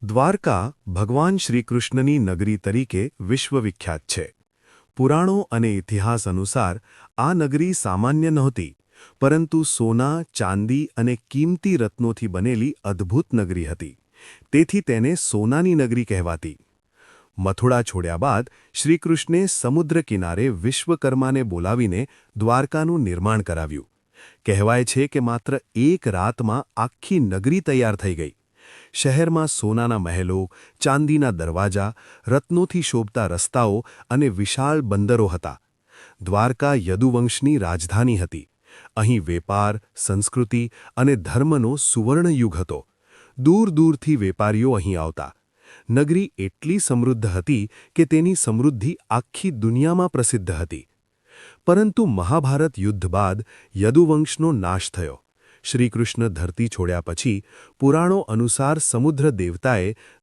દ્વારકા ભગવાન શ્રીકૃષ્ણની નગરી તરીકે વિશ્વવિખ્યાત છે. પુરાણો અને ઇતિહાસ અનુસાર આ નગરી સામાન્ય નહોતી, પરંતુ સોના, ચાંદી અને કિંમતી રત્નોથી બનેલી અદ્ભુત નગરી હતી. તેથી તેને સોનાની નગરી કહેવાતી. મથુરા છોડ્યા બાદ શ્રીકૃષ્ણે સમુદ્ર કિનારે વિશ્વકર્માને બોલાવીને દ્વારકાનું નિર્માણ કરાવ્યું. કહેવાય છે કે માત્ર એક રાતમાં આખી નગરી તૈયાર થઈ ગઈ. શહેરમાં સોનાના મહેલો, ચાંદીના દરવાજા, રત્નોથી શોભતા રસ્તાઓ અને વિશાળ બંદરો હતા. દ્વારકા યદુવંશની રાજધાની હતી. અહીં વેપાર, સંસ્કૃતિ અને ધર્મનો સુવર્ણયુગ હતો. દૂર દૂરથી વેપારીઓ અહીં આવતા. નગરી એટલી સમૃદ્ધ હતી કે તેની સમૃદ્ધિ આખી દુનિયામાં પ્રસિદ્ધ હતી. પરંતુ મહાભારત યુદ્ધ બાદ યદુવંશનો નાશ થયો. શ્રીકૃષ્ણ ધરતી છોડ્યા પછી પુરાણો અનુસાર સમુદ્ર દેવતાએ